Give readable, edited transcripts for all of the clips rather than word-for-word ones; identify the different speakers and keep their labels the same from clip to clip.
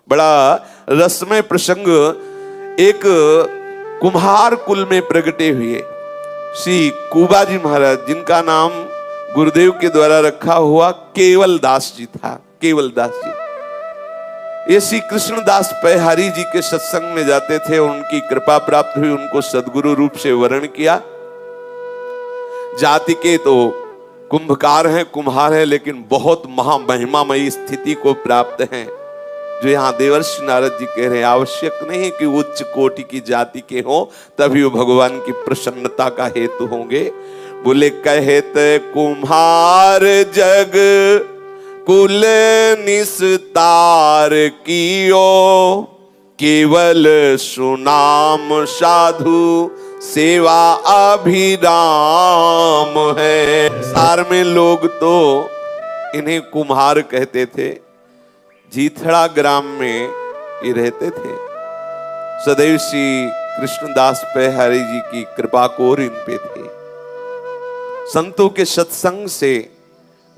Speaker 1: बड़ा रसमय प्रसंग एक कुम्हार कुल में प्रगटे हुए श्री कुबाजी महाराज, जिनका नाम गुरुदेव के द्वारा रखा हुआ केवल दास जी था। केवल दास जी ये श्री कृष्णदास पैहारी जी के सत्संग में जाते थे, उनकी कृपा प्राप्त हुई, उनको सद्गुरु रूप से वर्ण किया। जाति के तो कुंभकार हैं, कुम्हार हैं, लेकिन बहुत महामहिमामयी स्थिति को प्राप्त हैं, जो यहाँ देवर्षि नारद जी कह रहे हैं। आवश्यक नहीं कि उच्च कोटि की जाति के हो तभी वो भगवान की प्रसन्नता का हेतु होंगे। बोले कहते कुम्हार जग कुल निस्तार कियो, केवल सुनाम साधु सेवा अभिराम है। सार में लोग तो इन्हें कुम्हार कहते थे। जीथड़ा ग्राम में ये रहते थे। सदैव श्री कृष्णदास पैहारी जी की कृपा कोर इन पे थे। संतों के सत्संग से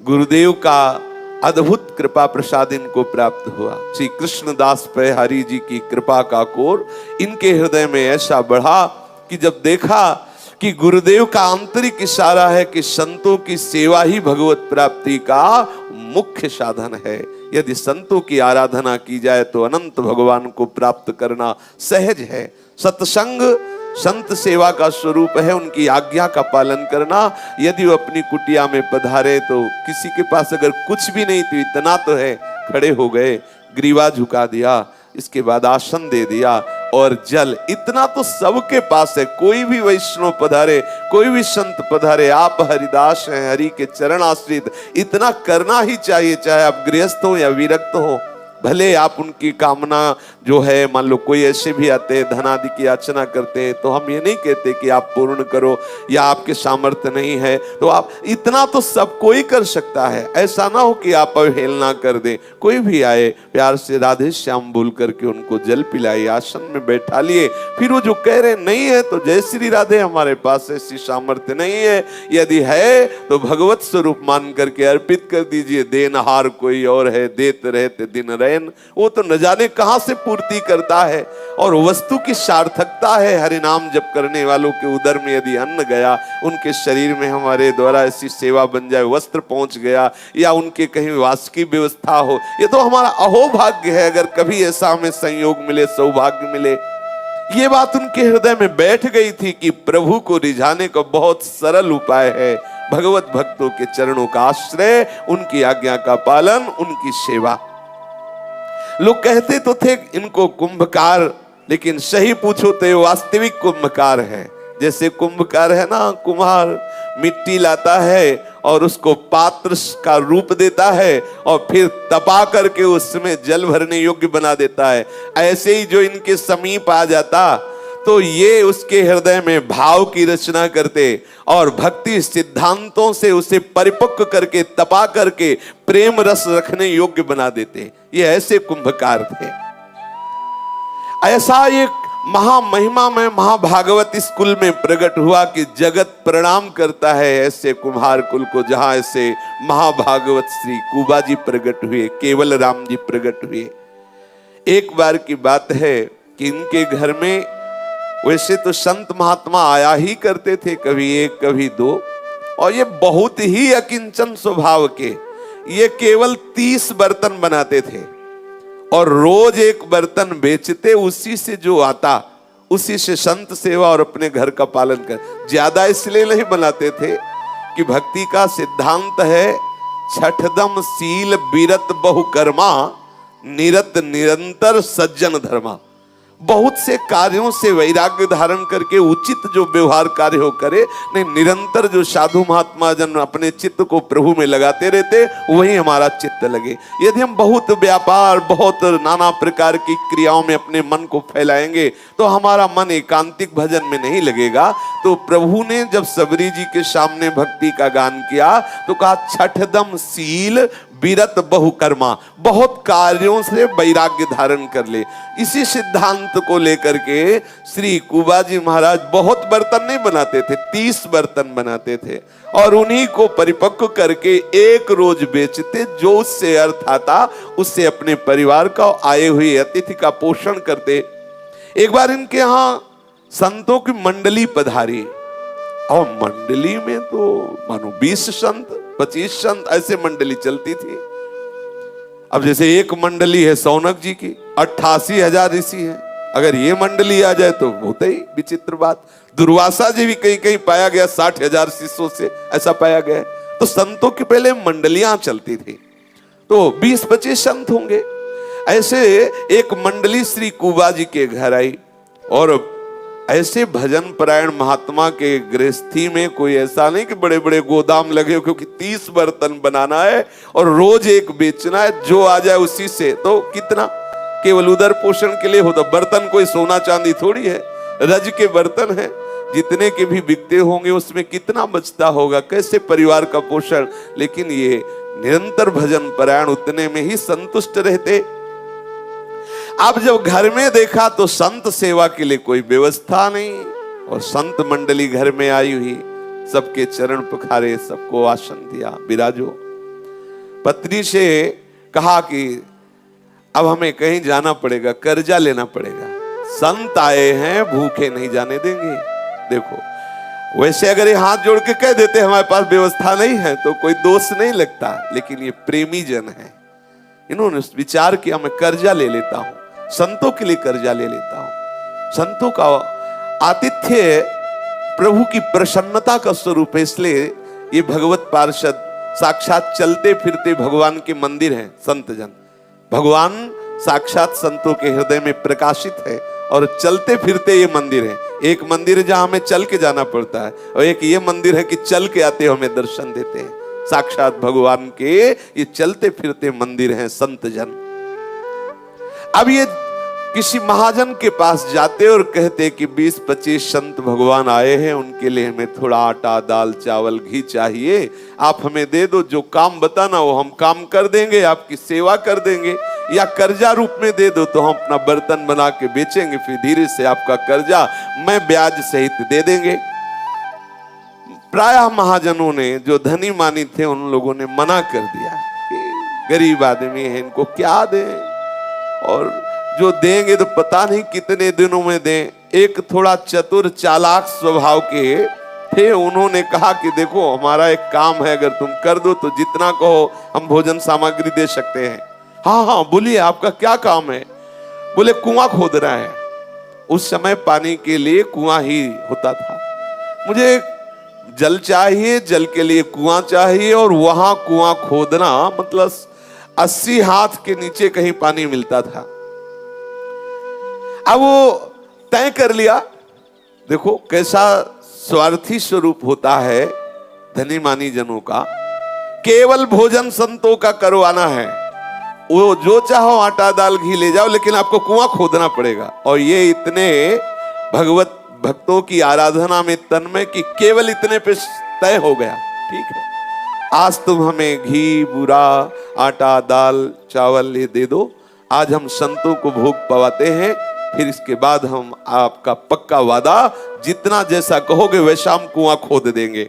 Speaker 1: गुरुदेव का अद्भुत कृपा प्रसाद इनको प्राप्त हुआ। श्री कृष्णदास पैहारी जी की कृपा का कोर इनके हृदय में ऐसा बढ़ा कि जब देखा कि गुरुदेव का आंतरिक इशारा है कि संतों की सेवा ही भगवत प्राप्ति का मुख्य साधन है। यदि संतों की आराधना की जाए तो अनंत भगवान को प्राप्त करना सहज है। सत्संग संत सेवा का स्वरूप है, उनकी आज्ञा का पालन करना। यदि वो अपनी कुटिया में पधारे तो किसी के पास अगर कुछ भी नहीं तो इतना तो है, खड़े हो गए, ग्रीवा झुका दिया, इसके बाद आसन दे दिया और जल, इतना तो सबके पास है। कोई भी वैष्णव पधारे, कोई भी संत पधारे, आप हरिदास हैं, हरि के चरण आश्रित, इतना करना ही चाहिए, चाहे आप गृहस्थ हो या विरक्त हो। भले आप उनकी कामना जो है, मान लो कोई ऐसे भी आते हैं धनादि की याचना करते हैं, तो हम ये नहीं कहते कि आप पूर्ण करो या आपके सामर्थ्य नहीं है तो आप, इतना तो सब कोई कर सकता है। ऐसा ना हो कि आप अवहेलना कर दें। कोई भी आए प्यार से राधे श्याम बोल करके उनको जल पिलाइए, आसन में बैठा लिए। फिर वो जो कह रहे नहीं है तो जय श्री राधे, हमारे पास ऐसी सामर्थ्य नहीं है, यदि है तो भगवत स्वरूप मान करके अर्पित कर दीजिए। देनहार कोई और है, देते रहते दिन वो तो न जाने कहां से पूर्ति करता है। और वस्तु की सार्थकता है, हरि नाम जप करने वालों के उदर में यदि अन्न गया, उनके शरीर में हमारे द्वारा ऐसी सेवा बन जाए, वस्त्र पहुंच गया या उनके कहीं वास की व्यवस्था हो, ये तो हमारा अहोभाग्य है। अगर कभी ऐसा हमें संयोग मिले, सौभाग्य मिले। ये बात उनके हृदय में बैठ गई थी कि प्रभु को रिझाने का बहुत सरल उपाय है भगवत भक्तों के चरणों का आश्रय, उनकी आज्ञा का पालन, उनकी सेवा। लोग कहते तो थे इनको कुंभकार, लेकिन सही पूछो तो ये वास्तविक कुंभकार है। जैसे कुंभकार है ना, कुम्हार मिट्टी लाता है और उसको पात्र का रूप देता है और फिर तपा करके उसमें जल भरने योग्य बना देता है। ऐसे ही जो इनके समीप आ जाता तो ये उसके हृदय में भाव की रचना करते और भक्ति सिद्धांतों से उसे परिपक्व करके, तपा करके प्रेम रस रखने योग्य बना देते। ये ऐसे कुंभकार थे। ऐसा एक महामहिमा में महाभागवत इस कुल में प्रकट हुआ कि जगत प्रणाम करता है ऐसे कुम्हार कुल को, जहां ऐसे महाभागवत श्री कुबाजी प्रकट हुए, केवल राम जी प्रकट हुए। एक बार की बात है कि इनके घर में वैसे तो संत महात्मा आया ही करते थे, कभी एक कभी दो, और ये बहुत ही अकिंचन स्वभाव के। ये केवल 30 बर्तन बनाते थे और रोज एक बर्तन बेचते, उसी से जो आता उसी से संत सेवा और अपने घर का पालन कर। ज्यादा इसलिए नहीं बनाते थे कि भक्ति का सिद्धांत है छठदम सील बिरत बहुकर्मा, निरत निरंतर सज्जन धर्मा। बहुत से कार्यों से वैराग्य धारण करके उचित जो व्यवहार कार्य हो करे, नहीं निरंतर जो साधु महात्मा जन अपने चित्त को प्रभु में लगाते रहते, वही हमारा चित्त लगे। यदि हम बहुत व्यापार, बहुत नाना प्रकार की क्रियाओं में अपने मन को फैलाएंगे तो हमारा मन एकांतिक भजन में नहीं लगेगा। तो प्रभु ने जब सबरी जी के सामने भक्ति का गान किया तो कहा छठदम सील विरत बहुकर्मा, बहुत कार्यों से वैराग्य धारण कर ले। इसी सिद्धांत को लेकर के श्री कुबाजी महाराज बहुत बर्तन नहीं बनाते थे, 30 बर्तन बनाते थे और उन्हीं को परिपक्व करके एक रोज बेचते। जो उससे अर्थ आता उससे अपने परिवार का, आए हुए अतिथि का पोषण करते। एक बार इनके यहां संतों की मंडली पधारी और मंडली में तो मानो 20 संत 25 संत ऐसे मंडली चलती थी। अब जैसे एक मंडली है सौनक जी की, 88,000 ऋषि हैं, अगर ये मंडली आ जाए तो होता ही विचित्र बात। दुर्वासा जी भी कहीं कहीं पाया गया 60,000 शिष्यों से, ऐसा पाया गया। तो संतों की पहले मंडलियां चलती थी, तो 20-25 संत होंगे। ऐसे एक मंडली श्री कुबाजी के घर आई और ऐसे भजन परायण महात्मा के गृहस्थी में कोई ऐसा नहीं कि बड़े बड़े गोदाम लगे, क्योंकि 30 बर्तन बनाना है और रोज एक बेचना है, जो आ जाए उसी से। तो कितना केवल उदर पोषण के लिए होता, बर्तन कोई सोना चांदी थोड़ी है, रज के बर्तन है, जितने के भी बिकते होंगे उसमें कितना बचता होगा, कैसे परिवार का पोषण। लेकिन ये निरंतर भजन परायण उतने में ही संतुष्ट रहते। अब जब घर में देखा तो संत सेवा के लिए कोई व्यवस्था नहीं और संत मंडली घर में आई हुई, सबके चरण पखारे, सबको आसन दिया, विराजो। पत्नी से कहा कि अब हमें कहीं जाना पड़ेगा, कर्जा लेना पड़ेगा, संत आए हैं, भूखे नहीं जाने देंगे। देखो वैसे अगर ये हाथ जोड़ के कह देते हमारे पास व्यवस्था नहीं है तो कोई दोष नहीं लगता, लेकिन ये प्रेमी जन है, इन्होंने विचार किया मैं कर्जा ले लेता हूं, संतों के लिए कर्जा ले लेता हूं। संतों का आतिथ्य प्रभु की प्रसन्नता का स्वरूप है, इसलिए ये भगवत पार्षद साक्षात चलते फिरते भगवान के मंदिर हैं। संत जन भगवान साक्षात संतों के हृदय में प्रकाशित है और चलते फिरते ये मंदिर है। एक मंदिर है जहां हमें चल के जाना पड़ता है और एक ये मंदिर है कि चल के आते हमें दर्शन देते हैं। साक्षात भगवान के ये चलते फिरते मंदिर हैं संत जन। अब ये किसी महाजन के पास जाते और कहते कि 20-25 संत भगवान आए हैं, उनके लिए हमें थोड़ा आटा दाल चावल घी चाहिए, आप हमें दे दो, जो काम बताना वो हम काम कर देंगे, आपकी सेवा कर देंगे, या कर्जा रूप में दे दो तो हम अपना बर्तन बना के बेचेंगे, फिर धीरे से आपका कर्जा मैं ब्याज सहित दे देंगे। प्रायः महाजनों ने, जो धनी मानी थे, उन लोगों ने मना कर दिया कि गरीब आदमी है, इनको क्या दें, और जो देंगे तो पता नहीं कितने दिनों में दें। एक थोड़ा चतुर चालाक स्वभाव के थे, उन्होंने कहा कि देखो हमारा एक काम है, अगर तुम कर दो तो जितना कहो हम भोजन सामग्री दे सकते हैं। हाँ हाँ बोलिए आपका क्या काम है? बोले कुआं खोदना है। उस समय पानी के लिए कुआं ही होता था। मुझे जल चाहिए, जल के लिए कुआं चाहिए, और वहां कुआं खोदना मतलब 80 हाथ के नीचे कहीं पानी मिलता था। अब वो तय कर लिया। देखो कैसा स्वार्थी स्वरूप होता है धनी मानी जनों का। केवल भोजन संतों का करवाना है, वो जो चाहो आटा दाल घी ले जाओ, लेकिन आपको कुआं खोदना पड़ेगा। और ये इतने भगवत भक्तों की आराधना में तन्मय कि केवल इतने पे तय हो गया, ठीक है आज तुम हमें घी बूरा आटा दाल चावल ये दे दो, आज हम संतों को भोग पवाते हैं, फिर इसके बाद हम आपका पक्का वादा जितना जैसा कहोगे वैसा हम कुआं खोद देंगे।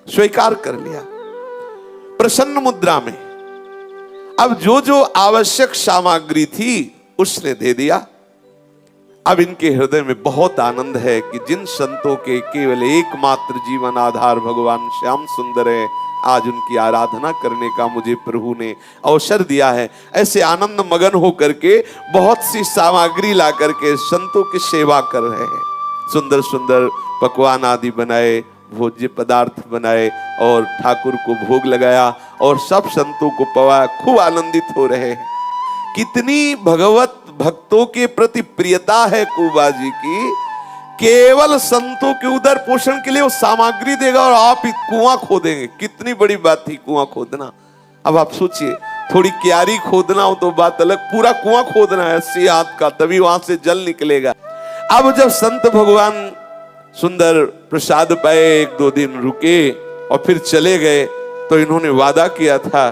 Speaker 1: स्वीकार कर लिया प्रसन्न मुद्रा में। अब जो जो आवश्यक सामग्री थी उसने दे दिया। अब इनके हृदय में बहुत आनंद है कि जिन संतों के केवल एकमात्र जीवन आधार भगवान श्याम सुंदर है, आज उनकी आराधना करने का मुझे प्रभु ने अवसर दिया है। ऐसे आनंद मगन हो करके बहुत सी सामग्री ला करके संतों की सेवा कर रहे हैं। सुंदर सुंदर पकवान आदि बनाए, भोज्य पदार्थ बनाए और ठाकुर को भोग लगाया और सब संतों को पवाया। खूब आनंदित हो रहे हैं। कितनी भगवत भक्तों के प्रति प्रियता है कुबाजी की। केवल संतों के उदर पोषण के लिए वो सामग्री देगा और आप ही कुआं खोदेंगे। कितनी बड़ी बात थी कुआं खोदना। अब आप सोचिए, थोड़ी क्यारी खोदना हो तो बात अलग, पूरा कुआं खोदना है 80 हाथ का, तभी वहां से जल निकलेगा। अब जब संत भगवान सुंदर प्रसाद पाए, 1-2 दिन रुके और फिर चले गए, तो इन्होंने वादा किया था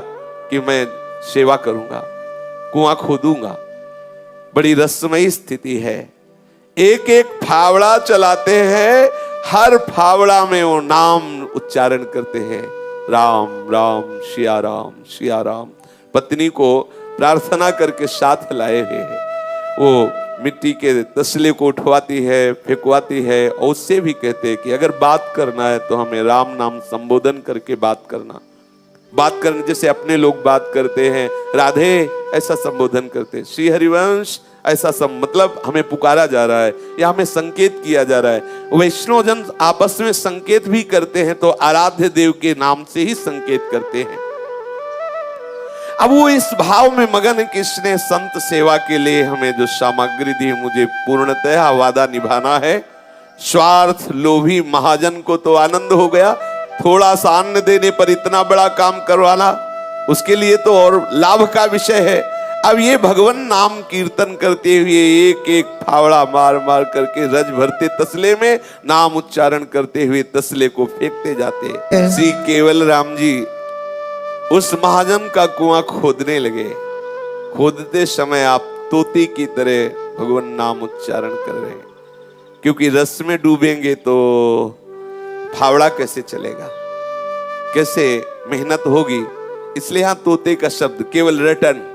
Speaker 1: कि मैं सेवा करूंगा, कुआं खोदूंगा। बड़ी रसमयी स्थिति है। एक एक फावड़ा चलाते हैं, हर फावड़ा में वो नाम उच्चारण करते हैं, राम राम सिया राम सिया राम। पत्नी को प्रार्थना करके साथ लाए हुए हैं। वो मिट्टी के तसले को उठवाती है, फेंकवाती है, और उससे भी कहते हैं कि अगर बात करना है तो हमें राम नाम संबोधन करके बात करना। बात करने जैसे अपने लोग बात करते हैं, राधे ऐसा संबोधन करते हैं, श्री हरिवंश ऐसा सब, मतलब हमें पुकारा जा रहा है या हमें संकेत किया जा रहा है। वैष्णव जन आपस में संकेत भी करते हैं तो आराध्य देव के नाम से ही संकेत करते हैं। अब वो इस भाव में मगन है कि इसने संत सेवा के लिए हमें जो सामग्री दी, मुझे पूर्णतः वादा निभाना है। स्वार्थ लोभी महाजन को तो आनंद हो गया, थोड़ा सा अन्न देने पर इतना बड़ा काम करवाना, उसके लिए तो और लाभ का विषय है। अब ये भगवान नाम कीर्तन करते हुए एक एक फावड़ा मार मार करके रज भरते तसले में, नाम उच्चारण करते हुए तसले को फेंकते जाते। श्री केवल राम जी उस महाजन का कुआं खोदने लगे। खोदते समय आप तोते की तरह भगवान नाम उच्चारण कर रहे हैं, क्योंकि रस में डूबेंगे तो फावड़ा कैसे चलेगा, कैसे मेहनत होगी। इसलिए यहां तोते का शब्द केवल रटन।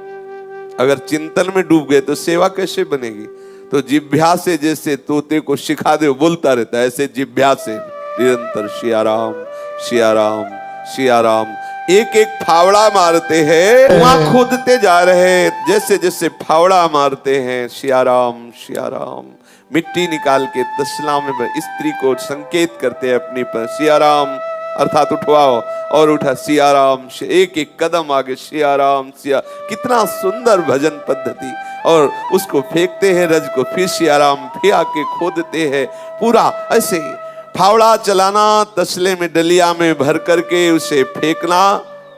Speaker 1: अगर चिंतन में डूब गए तो सेवा कैसे बनेगी। तो जिभ्या से जैसे तोते को सिखा दे बोलता रहता है, ऐसे जिभ्या से निरंतर सिया राम सिया राम सिया राम। एक एक फावड़ा मारते हैं, कुआं खोदते जा रहे हैं, जैसे जैसे फावड़ा मारते हैं सिया राम सिया राम। मिट्टी निकाल के तसला में स्त्री को संकेत करते हैं अपनी पर, सिया राम अर्थात उठवाओ, और उठा सिया राम। एक एक कदम आगे सिया राम सिया। कितना सुंदर भजन पद्धति। और उसको फेंकते हैं रज को, फिर सिया राम, फिर आके खोदते हैं। पूरा ऐसे फावड़ा चलाना, तसले में डलिया में भर करके उसे फेंकना,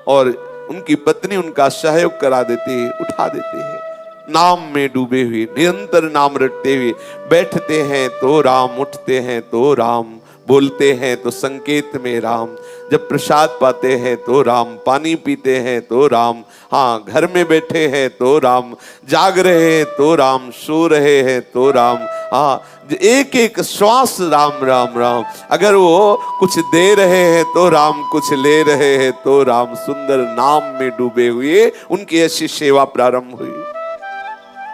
Speaker 1: और उनकी पत्नी उनका सहयोग करा देती है, उठा देते हैं। नाम में डूबे हुए निरंतर नाम रटते हुए बैठते हैं तो राम, उठते हैं तो राम, बोलते हैं तो संकेत में राम, जब प्रसाद पाते हैं तो राम, पानी पीते हैं तो राम, हाँ घर में बैठे हैं तो राम, जाग रहे हैं तो राम, सो रहे हैं तो राम, हाँ एक एक श्वास राम राम राम। अगर वो कुछ दे रहे हैं तो राम, कुछ ले रहे हैं तो राम। सुंदर नाम में डूबे हुए उनकी ऐसी सेवा प्रारंभ हुई।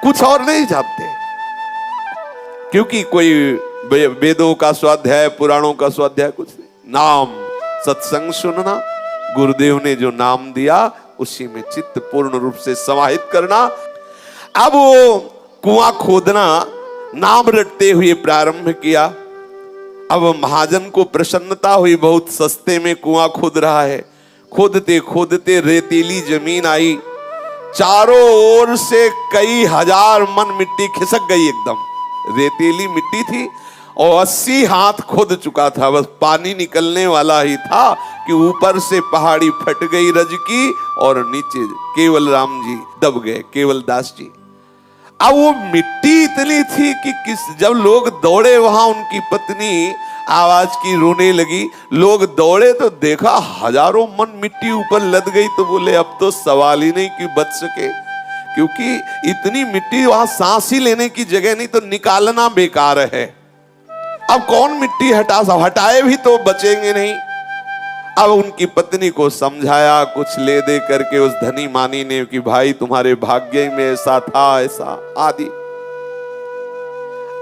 Speaker 1: कुछ और नहीं जानते, क्योंकि कोई वेदों का स्वाध्याय, पुराणों का स्वाध्याय कुछ नहीं। नाम, सत्संग सुनना, गुरुदेव ने जो नाम दिया उसी में चित्त पूर्ण रूप से समाहित करना। अब वो कुआं खोदना नाम रटते हुए प्रारंभ किया। अब महाजन को प्रसन्नता हुई, बहुत सस्ते में कुआं खोद रहा है। खोदते खोदते रेतीली जमीन आई, चारों ओर से कई हजार मन मिट्टी खिसक गई। एकदम रेतीली मिट्टी थी और 80 हाथ खोद चुका था, बस पानी निकलने वाला ही था कि ऊपर से पहाड़ी फट गई रज की, और नीचे केवल राम जी दब गए, केवल दास जी। अब वो मिट्टी इतनी थी कि जब लोग दौड़े वहां, उनकी पत्नी आवाज की रोने लगी। लोग दौड़े तो देखा हजारों मन मिट्टी ऊपर लद गई, तो बोले अब तो सवाल ही नहीं कि बच सके, क्योंकि इतनी मिट्टी वहां सांस ही लेने की जगह नहीं, तो निकालना बेकार है। अब कौन मिट्टी हटा, सब हटाए भी तो बचेंगे नहीं। अब उनकी पत्नी को समझाया, कुछ ले दे करके उस धनी मानी ने कि भाई तुम्हारे भाग्य में ऐसा था, ऐसा आदि।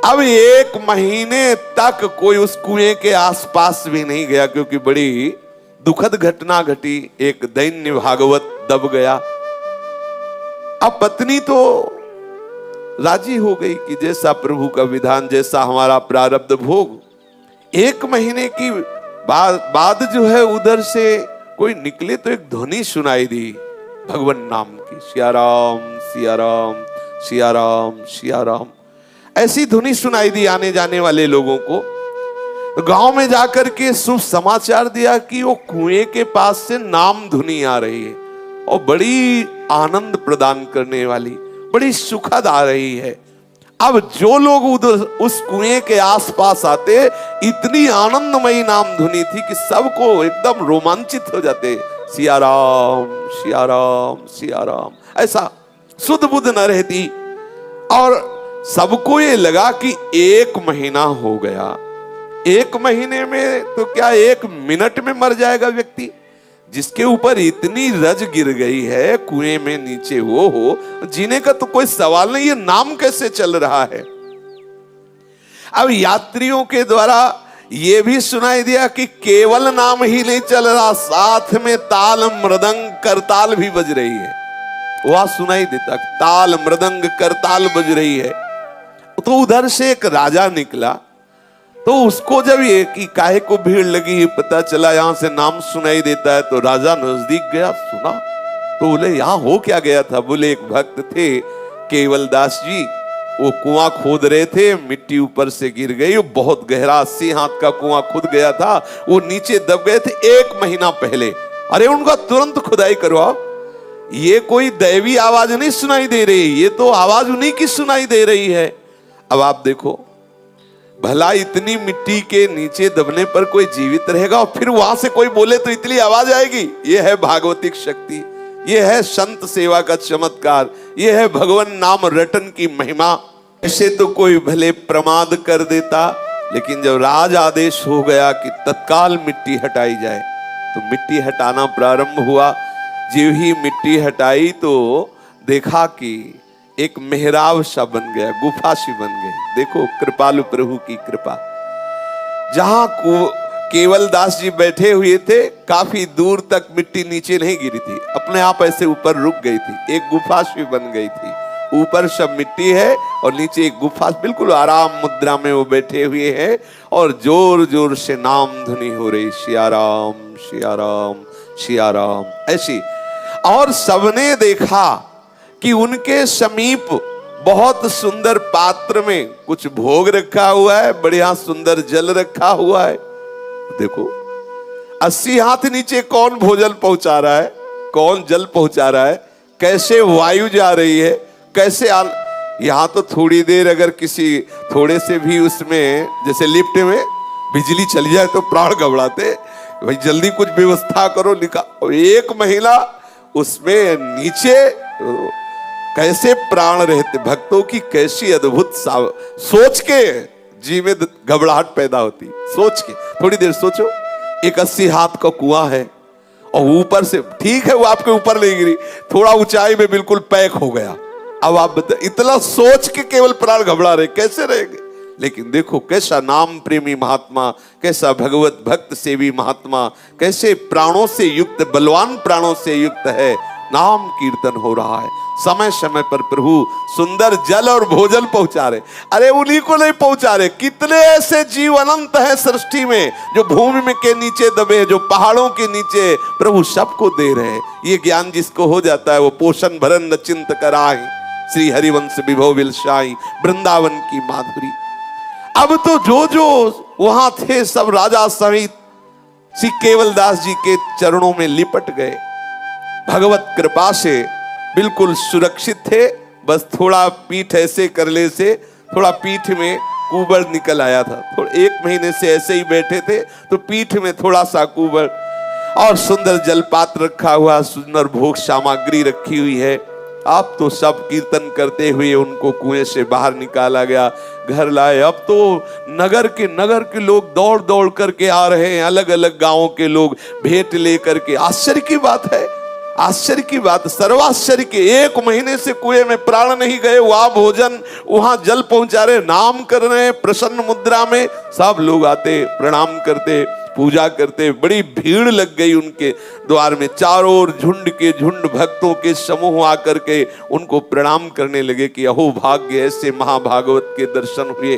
Speaker 1: अब 1 महीने तक कोई उस कुएं के आसपास भी नहीं गया, क्योंकि बड़ी दुखद घटना घटी। एक दैन्य भागवत दब गया। अब पत्नी तो राजी हो गई कि जैसा प्रभु का विधान, जैसा हमारा प्रारब्ध भोग। 1 महीने की बाद जो है उधर से कोई निकले तो एक ध्वनि सुनाई दी भगवान नाम की, सिया राम सिया राम सिया राम सिया राम। ऐसी ध्वनि सुनाई दी आने जाने वाले लोगों को। तो गांव में जाकर के शुभ समाचार दिया कि वो कुएं के पास से नाम धुनी आ रही है, और बड़ी आनंद प्रदान करने वाली, बड़ी सुखद आ रही है। अब जो लोग उधर उस कुएं के आसपास आते, इतनी आनंदमयी नाम धुनी थी कि सबको एकदम रोमांचित हो जाते, सिया राम सिया राम सिया राम, ऐसा सुध बुध न रहती। और सबको ये लगा कि 1 महीना हो गया। 1 महीने में तो क्या 1 मिनट में मर जाएगा व्यक्ति, जिसके ऊपर इतनी रज गिर गई है, कुएं में नीचे वो हो, जीने का तो कोई सवाल नहीं, ये नाम कैसे चल रहा है। अब यात्रियों के द्वारा ये भी सुनाई दिया कि केवल नाम ही नहीं चल रहा, साथ में ताल मृदंग करताल भी बज रही है। वह सुनाई देता ताल मृदंग करताल बज रही है। तो उधर से एक राजा निकला, तो उसको जब ये कि काहे को भीड़ लगी पता चला, यहां से नाम सुनाई देता है, तो राजा नजदीक गया, सुना। तो बोले यहां हो क्या गया था। बोले एक भक्त थे केवल दास जी, वो कुआं खोद रहे थे, मिट्टी ऊपर से गिर गई, वो बहुत गहरा 80 हाथ का कुआं खुद गया था, वो नीचे दब गए थे 1 महीना पहले। अरे उनका तुरंत खुदाई करवाओ। ये कोई दैवी आवाज नहीं सुनाई दे रही, ये तो आवाज उन्हीं की सुनाई दे रही है। अब आप देखो, भला इतनी मिट्टी के नीचे दबने पर कोई जीवित रहेगा, और फिर वहां से कोई बोले तो इतनी आवाज आएगी। ये है भागवतिक शक्ति, ये है संत सेवा का चमत्कार, ये है भगवान नाम रटन की महिमा। ऐसे तो कोई भले प्रमाद कर देता, लेकिन जब राज आदेश हो गया कि तत्काल मिट्टी हटाई जाए, तो मिट्टी हटाना प्रारंभ हुआ। जो ही मिट्टी हटाई तो देखा कि एक मेहराब सा बन गया, गुफा सी बन गई। देखो कृपालु प्रभु की कृपा। जहां केवल दास जी बैठे हुए थे, काफी दूर तक मिट्टी नीचे नहीं गिरी थी, अपने आप ऐसे ऊपर रुक गई थी, एक गुफा सी बन गई थी। ऊपर सब मिट्टी है और नीचे एक गुफा, बिल्कुल आराम मुद्रा में वो बैठे हुए हैं, और जोर जोर से नाम धुनी हो रही, सिया राम सिया राम सिया राम, ऐसी। और सबने देखा कि उनके समीप बहुत सुंदर पात्र में कुछ भोग रखा हुआ है, बढ़िया सुंदर जल रखा हुआ है। देखो 80 हाथ नीचे कौन भोजन पहुंचा रहा है, कौन जल पहुंचा रहा है, कैसे वायु जा रही है, कैसे यहां तो थोड़ी देर अगर किसी थोड़े से भी उसमें, जैसे लिफ्ट में बिजली चली जाए तो प्राण घबराते, भाई जल्दी कुछ व्यवस्था करो, लिखा। 1 महीना उसमें नीचे कैसे प्राण रहते, भक्तों की कैसी अद्भुत सोच के जी में घबराहट पैदा होती। सोच के थोड़ी देर सोचो, एक 80 हाथ का कुआं है, और ऊपर से, ठीक है वो आपके ऊपर नहीं गिरी, थोड़ा ऊंचाई में बिल्कुल पैक हो गया। अब आप बता, इतना सोच के केवल प्राण घबरा रहे, कैसे रहेंगे। लेकिन देखो कैसा नाम प्रेमी महात्मा, कैसा भगवत भक्त सेवी महात्मा, कैसे प्राणों से युक्त, बलवान प्राणों से युक्त है, नाम कीर्तन हो रहा है। समय समय पर प्रभु सुंदर जल और भोजन पहुंचा रहे। अरे उन्हीं को नहीं पहुंचा रहे, कितने ऐसे जीव अनंत है सृष्टि में, जो भूमि में के नीचे दबे, जो पहाड़ों के नीचे, प्रभु सबको दे रहे। ये ज्ञान जिसको हो जाता है, वो पोषण भरन न चिंत कराई, श्री हरिवंश विभव विलसाई, वृंदावन की माधुरी। अब तो जो जो वहां थे सब राजा सहित श्री केवल दास जी के चरणों में लिपट गए। भगवत कृपा से बिल्कुल सुरक्षित थे, बस थोड़ा पीठ ऐसे करले से थोड़ा पीठ में कुबड़ निकल आया था। 1 महीने से ऐसे ही बैठे थे, तो पीठ में थोड़ा सा कुबड़, और सुंदर जलपात्र रखा हुआ, सुंदर भोग सामग्री रखी हुई है। अब तो सब कीर्तन करते हुए उनको कुएं से बाहर निकाला गया, घर लाए। अब तो नगर के लोग दौड़ दौड़ करके आ रहे हैं, अलग अलग गांवों के लोग भेंट लेकर के। आश्चर्य की बात है, आश्चर्य की बात, सर्वाश्चर्य के 1 महीने से कुएं में प्राण नहीं गए, वहां भोजन, वहां जल पहुंचा रहे, नाम कर रहे, प्रसन्न मुद्रा में सब लोग आते, प्रणाम करते, पूजा करते। बड़ी भीड़ लग गई उनके द्वार में, चारों ओर झुंड के झुंड भक्तों के समूह आकर के उनको प्रणाम करने लगे कि अहो भाग्य, ऐसे महाभागवत के दर्शन हुए।